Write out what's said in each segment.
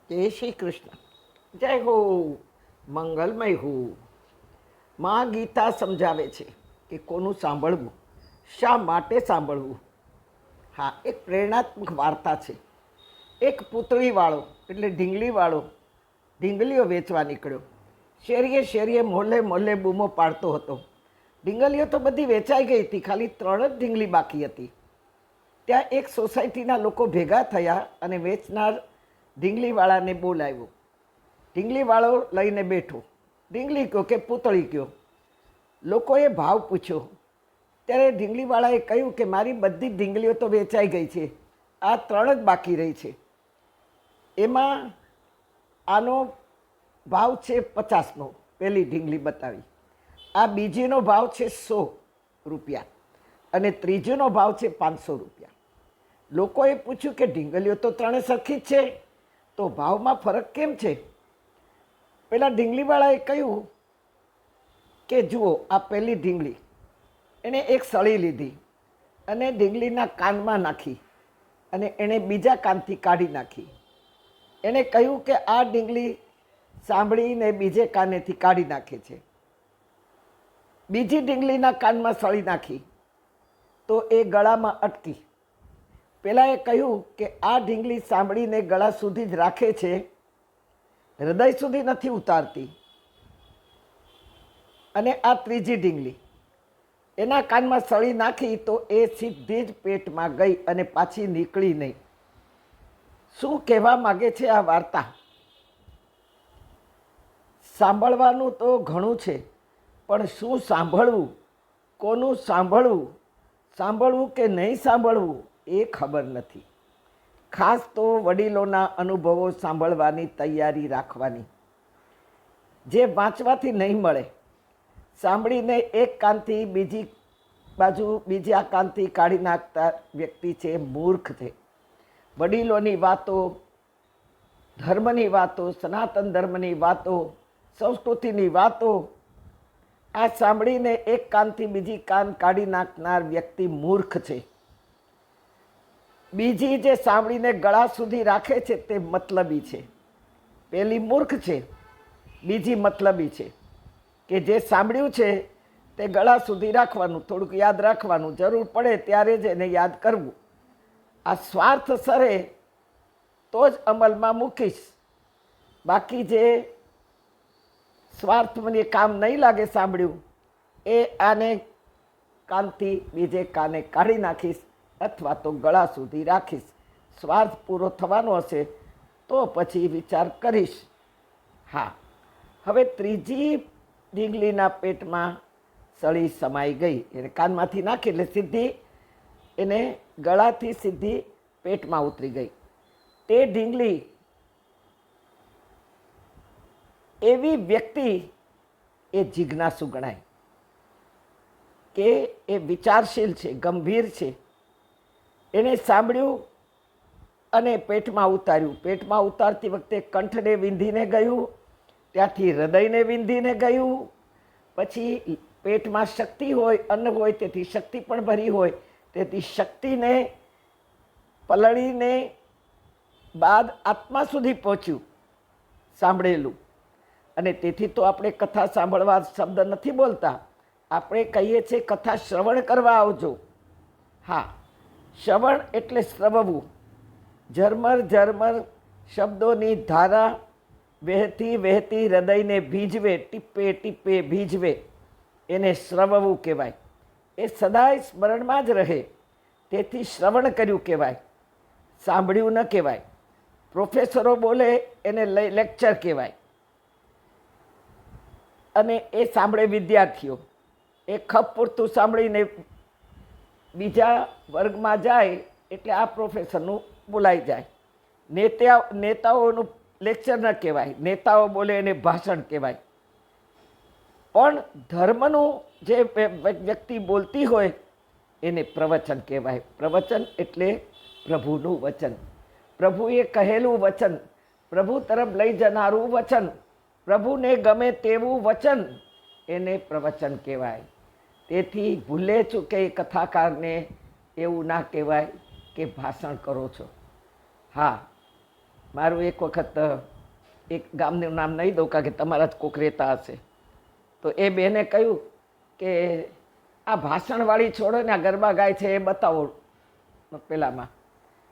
જય શ્રી કૃષ્ણ. જય હો, મંગલમય હો. માં ગીતા સમજાવે છે કે કોનું સાંભળવું, શા માટે સાંભળવું. હા, એક પ્રેરણાત્મક વાર્તા છે. એક પૂતળીવાળો એટલે ઢીંગલીવાળો ઢીંગલીઓ વેચવા નીકળ્યો. શેરીએ શેરીએ મોહલ્લે મોહલ્લે બૂમો પાડતો હતો. ઢીંગલીઓ તો બધી વેચાઈ ગઈ હતી, ખાલી 3 જ ઢીંગલી બાકી હતી. ત્યાં એક સોસાયટીના લોકો ભેગા થયા અને વેચનાર ઢીંગલીવાળાને બોલાવ્યો. ઢીંગલીવાળો લઈને બેઠો. ઢીંગલી કયો કે પૂતળી કયો. લોકોએ ભાવ પૂછ્યો ત્યારે ઢીંગલીવાળાએ કહ્યું કે મારી બધી ઢીંગલીઓ તો વેચાઈ ગઈ છે, આ 3 જ બાકી રહી છે. એમાં આનો ભાવ છે 50નો, પહેલી ઢીંગલી બતાવી. આ બીજીનો ભાવ છે 100 રૂપિયા અને ત્રીજીનો ભાવ છે 500 રૂપિયા. લોકોએ પૂછ્યું કે ઢીંગલીઓ તો 3 સરખી જ છે, તો ભાવમાં ફરક કેમ છે? પેલા ઢીંગલીવાળાએ કહ્યું કે જુઓ, આ પહેલી ઢીંગલી, એણે એક સળી લીધી અને ઢીંગલીના કાનમાં નાખી અને એણે બીજા કાનથી કાઢી નાખી. એણે કહ્યું કે આ ઢીંગલી સાંભળીને બીજે કાનેથી કાઢી નાખે છે. બીજી ઢીંગલીના કાનમાં સળી નાખી તો એ ગળામાં અટકી. પેલાએ કહ્યું કે આ ઢીંગલી સાંભળીને ગળા સુધી જ રાખે છે, હૃદય સુધી નથી ઉતારતી. અને આ ત્રીજી ઢીંગલી, એના કાનમાં સળી નાખી તો એ સીધી જ પેટમાં ગઈ અને પાછી નીકળી નહીં. શું કહેવા માગે છે આ વાર્તા? સાંભળવાનું તો ઘણું છે, પણ શું સાંભળવું, કોનું સાંભળવું, સાંભળવું કે નહીં સાંભળવું એ ખબર નથી. ખાસ તો વડીલોના અનુભવો સાંભળવાની તૈયારી રાખવાની. જે વાંચવાથી નહીં મળે, સાંભળીને એક કાનથી બીજી બાજુ બીજા કાનથી કાઢી નાખતા વ્યક્તિ છે મૂર્ખ છે. વડીલોની વાતો, ધર્મની વાતો, સનાતન ધર્મની વાતો, સંસ્કૃતિની વાતો, આ સાંભળીને એક કાનથી બીજી કાન કાઢી નાખનાર વ્યક્તિ મૂર્ખ છે. બીજી જે સાંભળીને ગળા સુધી રાખે છે તે મતલબી છે. પેલી મૂર્ખ છે, બીજી મતલબી છે કે જે સાંભળ્યું છે તે ગળા સુધી રાખવાનું, થોડુંક યાદ રાખવાનું, જરૂર પડે ત્યારે જ એને યાદ કરવું. આ સ્વાર્થ સરે તો જ અમલમાં મૂકીશ, બાકી જે સ્વાર્થ મને કામ નહીં લાગે સાંભળ્યું એ આને કાનથી બીજે કાને કાઢી નાખીશ અથવા તો ગળા સુધી રાખીશ. સ્વાર્થ પૂરો થવાનો હશે તો પછી વિચાર કરીશ. હા, હવે ત્રીજી ઢીંગલીના પેટમાં સળી સમાઈ ગઈ. એને કાનમાંથી નાખી એટલે સીધી એને ગળાથી સીધી પેટમાં ઉતરી ગઈ. તે ઢીંગલી એવી વ્યક્તિ એ જિજ્ઞાસુ ગણાય કે એ વિચારશીલ છે, ગંભીર છે. એણે સાંભળ્યું અને પેટમાં ઉતાર્યું. પેટમાં ઉતારતી વખતે કંઠને વિંધીને ગયું, ત્યાંથી હૃદયને વિંધીને ગયું, પછી પેટમાં શક્તિ હોય, અન્ન હોય, તેથી શક્તિ પણ ભરી હોય, તેથી શક્તિને પલળીને બાદ આત્મા સુધી પહોંચ્યું સાંભળેલું. અને તેથી તો આપણે કથા સાંભળવા શબ્દ નથી બોલતા, આપણે કહીએ છીએ કથા શ્રવણ કરવા આવજો. હા, શ્રવણ એટલે શ્રવવું. ઝરમર ઝરમર શબ્દોની ધારા વહેતી વહેતી હૃદયને ભીજવે, ટીપે ટીપે ભીજવે, એને શ્રવવું કહેવાય. એ સદાય સ્મરણમાં જ રહે, તેથી શ્રવણ કર્યું કહેવાય, સાંભળ્યું ન કહેવાય. પ્રોફેસરો બોલે એને લેક્ચર કહેવાય અને એ સાંભળે વિદ્યાર્થીઓ. એ ખપ પૂરતું સાંભળીને બીજા વર્ગમાં જાય એટલે આ પ્રોફેસરનું બોલાઈ જાય. નેતાઓનું લેક્ચર ન કહેવાય, નેતાઓ બોલે એને ભાષણ કહેવાય. પણ ધર્મનું જે વ્યક્તિ બોલતી હોય એને પ્રવચન કહેવાય. પ્રવચન એટલે પ્રભુનું વચન, પ્રભુએ કહેલું વચન, પ્રભુ તરફ લઈ જનારું વચન, પ્રભુને ગમે તેવું વચન, એને પ્રવચન કહેવાય. તેથી ભૂલે ચૂકે કથાકારને એવું ના કહેવાય કે ભાષણ કરો છો. હા, મારું એક વખત એક ગામનું નામ નહીં દઉં કારણ કે તમારા જ કોક રહેતા હશે, તો એ બેને કહ્યું કે આ ભાષણવાળી છોડો ને આ ગરબા ગાય છે એ બતાવો પેલામાં,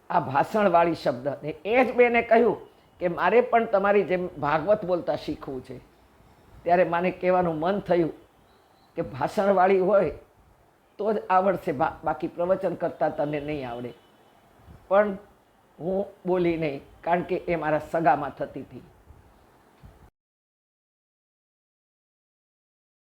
આ ભાષણવાળી શબ્દ. ને એ જ બેને કહ્યું કે મારે પણ તમારી જેમ ભાગવત બોલતા શીખવું છે. ત્યારે મને કહેવાનું મન થયું કે ભાષણવાળી હોય તો જ આવડશે, બાકી પ્રવચન કરતાં તને નહીં આવડે. પણ હું બોલી નહીં, કારણ કે એ મારા સગામાં થતી હતી.